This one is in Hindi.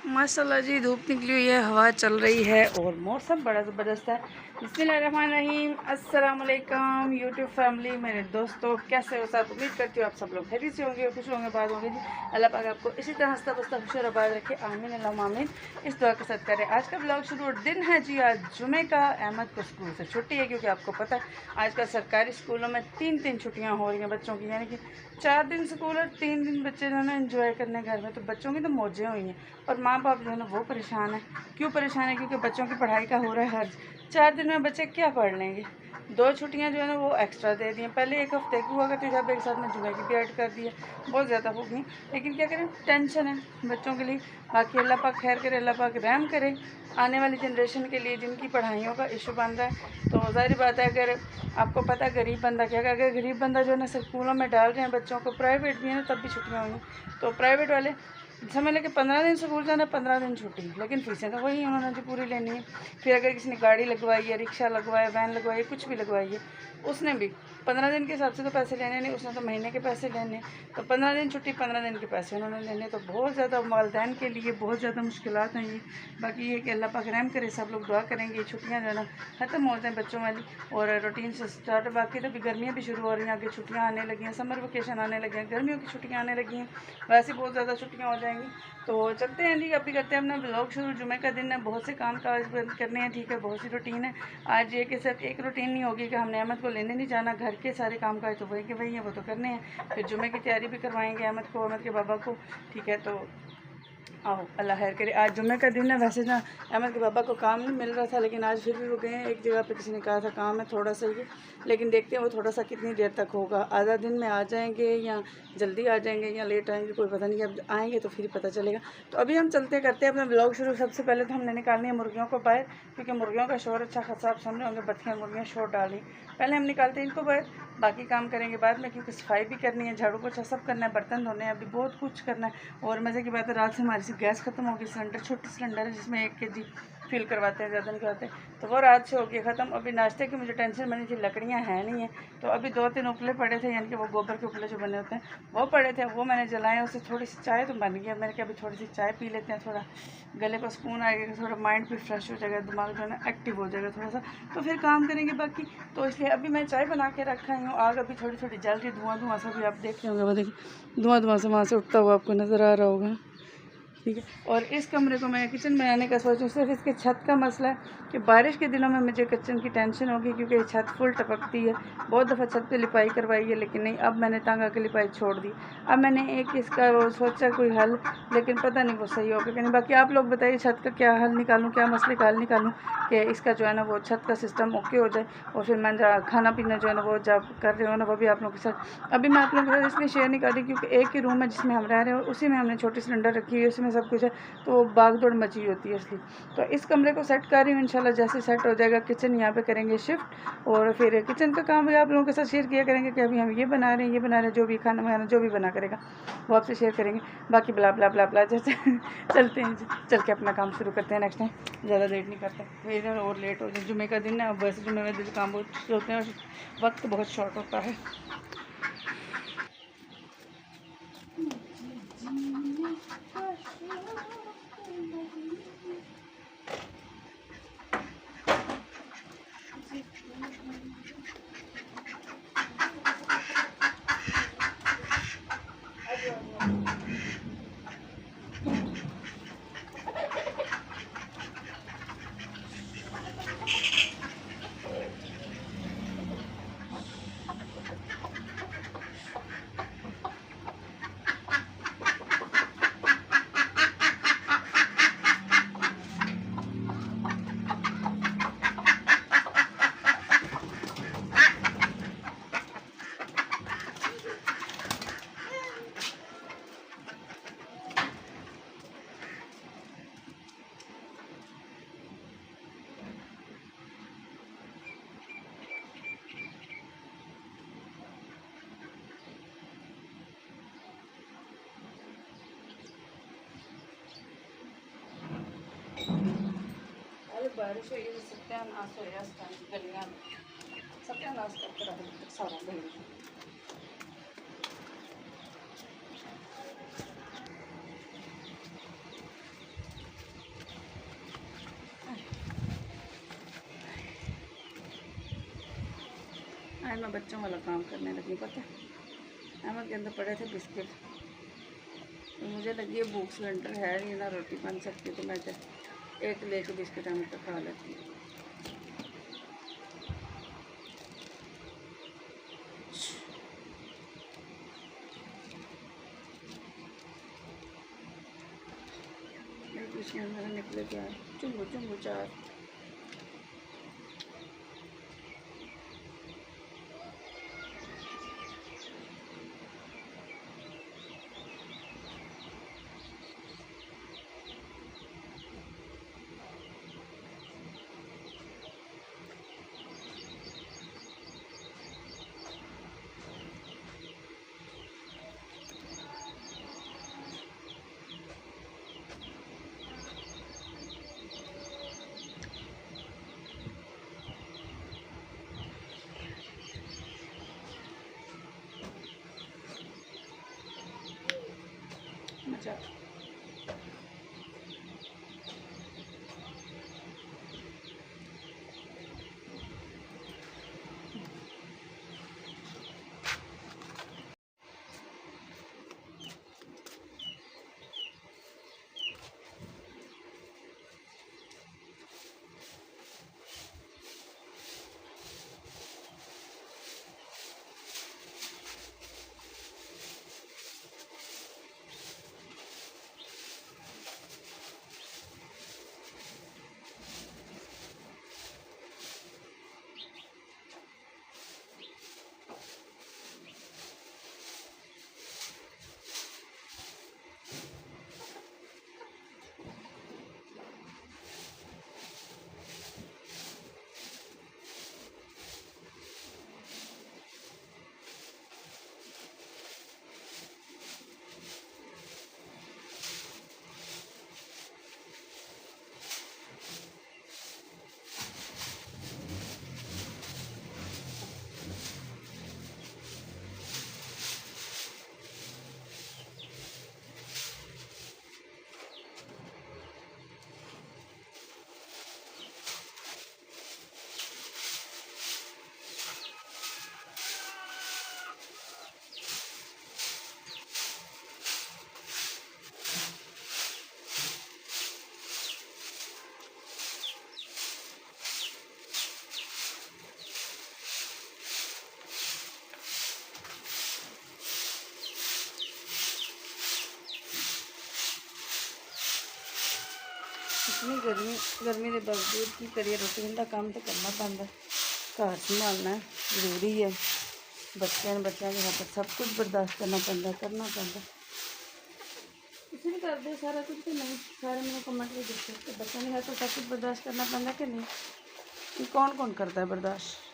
माशाल्लाह जी, धूप निकली हुई है, हवा चल रही है और मौसम बड़ा ज़बरदस्त है। बिस्मिल्लाहिर्रहमानिर्रहीम। अस्सलाम वालेकुम यूट्यूब फैमिली, मेरे दोस्तों, कैसे हो सब? उम्मीद करती हूँ आप सब लोग खैरियत से होंगे, खुश होंगे, बात होंगे जी। अल्लाह पाक आपको इसी तरह हंसता बसता खुश और आबाद रखे, आमीन अल्लाहुम्मा आमीन। इस दुआ के साथ करें। आज का ब्लॉग शुरू दिन है जी, आज जुमे का। अहमद को स्कूल से छुट्टी है क्योंकि आपको पता है आजकल सरकारी स्कूलों में 3 छुट्टियाँ हो रही हैं बच्चों की, यानी कि 4 दिन स्कूल और 3 दिन बच्चे जो है ना एंजॉय करने घर में। तो बच्चों की तो मौजें हुई हैं और माँ बाप जो है ना वो परेशान है। क्यों परेशान है? क्योंकि बच्चों की पढ़ाई का हो रहा है हर्ज। 4 दिन में बच्चे क्या पढ़ लेंगे? 2 छुट्टियां जो है ना वो एक्स्ट्रा दे दी हैं। पहले एक हफ्ते की हुआ करती थी, अब एक साथ में जुमे की भी ऐड कर दी है। बहुत ज़्यादा हो गई, लेकिन क्या करें, टेंशन है बच्चों के लिए। बाकी अल्लाह पाक खैर करे, अल्लाह पाक रहम करे आने वाली जनरेशन के लिए जिनकी पढ़ाइयों का इशू बन रहा है। तो ज़ाहिर बात है, अगर आपको पता है गरीब बंदा क्या, अगर गरीब बंदा जो है ना स्कूलों में डाल रहे हैं बच्चों को, प्राइवेट भी है ना तब भी छुट्टियाँ हुई हैं, तो प्राइवेट वाले समझ लें कि 15 दिन स्कूल जाना, 15 दिन छुट्टी, लेकिन फीसें तो वही उन्होंने जो पूरी लेनी है। फिर अगर किसी ने गाड़ी लगवाई है, रिक्शा लगवाया, वैन लगवाई है, कुछ भी लगवाई है, उसने भी 15 दिन के हिसाब से तो पैसे लेने नहीं, उसने तो महीने के पैसे लेने। तो 15 दिन छुट्टी, 15 दिन के पैसे उन्होंने लेने। तो बहुत ज़्यादा वालदैन के लिए बहुत ज़्यादा मुश्किलात हैं ये। बाकी ये कि अल्लाह पाक रहम करे, सब लोग दुआ करेंगे ये छुट्टियाँ जो है ना ख़त्म हो जाएँ बच्चों वाली और रूटीन से स्टार्ट। बाकी तो अभी गर्मियाँ भी शुरू हो रही हैं, आगे छुट्टियाँ आने लगी हैं, समर वेकेशन आने लगे हैं, गर्मियों की छुट्टियाँ आने लगी हैं, वैसे बहुत ज़्यादा छुट्टियाँ हो जाएंगी। तो चलते हैं जी, अभी करते हैं अपना ब्लॉग शुरू। जुमे का दिन है, बहुत से काम काज करने हैं, ठीक है, बहुत सी रूटीन है। आज ये कि सिर्फ एक रूटीन नहीं होगी कि हमने अहमद को लेने नहीं जाना, घर के सारे काम काज तो वही के वही हैं, वो तो करने हैं। फिर जुमे की तैयारी भी करवाएंगे अहमद को, अहमद के बाबा को, ठीक है। तो आओ अल्लाह खैर करे। आज जुम्मे का दिन है, वैसे ना अहमद के पापा को काम नहीं मिल रहा था, लेकिन आज फिर भी वो गए हैं एक जगह पे, किसी ने कहा था काम है थोड़ा सा ही, लेकिन देखते हैं वो थोड़ा सा कितनी देर तक होगा। आधा दिन में आ जाएंगे या जल्दी आ जाएंगे या लेट आएंगे, कोई पता नहीं। अब आएंगे तो फिर पता चलेगा। तो अभी हम चलते करते हैं अपना ब्लॉग शुरू। सबसे पहले तो हमने निकालनी है मुर्गियों को बाहर, क्योंकि मुर्गियों का शोर अच्छा खासा आप सुन रहे होंगे, बत्तियाँ मुर्गियाँ शोर डाल रही। पहले हम निकालते हैं इनको बाहर, बाकी काम करेंगे बाद में, क्योंकि सफाई भी करनी है, झाड़ू पोछा सब करना है, बर्तन धोने हैं, अभी बहुत कुछ करना है। और मज़े की बात है, रात से हमारी सी गैस ख़त्म हो गई। सिलेंडर, छोटी सिलेंडर है जिसमें 1 kg फिल करवाते हैं, ज़्यादा नहीं करवाते, तो वो रात से हो गई ख़त्म। अभी नाश्ते की मुझे टेंशन बनी थी, लकड़ियाँ हैं नहीं है, तो अभी 2-3 उपले पड़े थे, यानी कि वो गोबर के उपले जो बने होते हैं वो पड़े थे, वो मैंने जलाए। उससे थोड़ी सी चाय तो बन गई। मैंने कहा अभी थोड़ी सी चाय पी लेते हैं, थोड़ा गले पर सुकून आएगा, थोड़ा माइंड भी फ्रेश हो जाएगा, दिमाग जो है ना एक्टिव हो जाएगा थोड़ा सा, तो फिर काम करेंगे बाकी। तो इसलिए अभी मैं चाय बना के रखा ही हूँ। आग अभी थोड़ी थोड़ी जल रही, धुआं धुआं सा भी आप देख रहे होंगे, वो देखिए धुआं धुआं से वहाँ से उठता हुआ आपको नज़र आ रहा होगा, ठीक है। और इस कमरे को मैं किचन बनाने का सोचूं, सिर्फ इसके छत का मसला है कि बारिश के दिनों में मुझे किचन की टेंशन होगी, क्योंकि ये छत फुल टपकती है। बहुत दफ़ा छत पे लिपाई करवाई है, लेकिन नहीं, अब मैंने तंग आके लिपाई छोड़ दी। अब मैंने एक इसका वो सोचा कोई हल, लेकिन पता नहीं वो सही होगा कि नहीं। बाकी आप लोग बताइए छत का क्या हल निकालूँ, क्या मसले का हल निकालूँ कि इसका जो है ना वो छत का सिस्टम ओके हो जाए, और फिर मैं खाना पीना जो है ना वो जब कर रहे हो ना वो भी आप लोगों के साथ। अभी मैं आप लोगों के साथ इसलिए शेयर नहीं कर रही क्योंकि एक ही रूम है जिसमें हम रह रहे हैं, और उसी में हमने छोटी सिलेंडर रखी है, उसी में सब कुछ है, तो वो भाग दौड़ मची होती है इसलिए। तो इस कमरे को सेट कर रही हूँ, इंशाल्लाह जैसे सेट हो जाएगा किचन यहाँ पे करेंगे शिफ्ट, और फिर किचन का काम भी आप लोगों के साथ शेयर किया करेंगे कि अभी हम ये बना रहे हैं, ये बना रहे हैं, जो भी खाना वगैरह जो भी बना करेगा वो आपसे शेयर करेंगे। बाकी ब्ला ब्ला ब्ला ब्ला जैसे चलते हैं, चल के अपना काम शुरू करते हैं नेक्स्ट टाइम, ज़्यादा लेट नहीं करते फिर और लेट हो जाए। जुमे का दिन है, वैसे जुमे में दिन काम बहुत होते हैं और वक्त बहुत शॉर्ट होता है। बारिश हुई है, सत्यानाश हो गया गलियाँ में, सत्यानाश करके रख दिया सारा गली। आज मैं बच्चों वाला काम करने लगी, पता है अहमद के अंदर पड़े थे बिस्किट, तो मुझे लगी ये भूख सिलेंडर है नहीं ना, रोटी बन सकती, तो मैं एक लेके बिस्किट अहमद का खा लेती हूँ। इसमें हमारा निकले क्या चुंगू चुंगू चार। मचा इतनी गर्मी के बावजूद की करिए, रूटीन का काम तो करना पैंदा, घर संभालना जरूरी है, बच्चों के खातर सब कुछ बर्दाश्त करना पैंदा किसी भी करते सारा कुछ तो नहीं, सारे मैंने कमेंट में देखते, तो बच्चों के खातर सब कुछ बर्दाश्त करना पैंदा कि नहीं, कौन कौन करता है बर्दाश्त।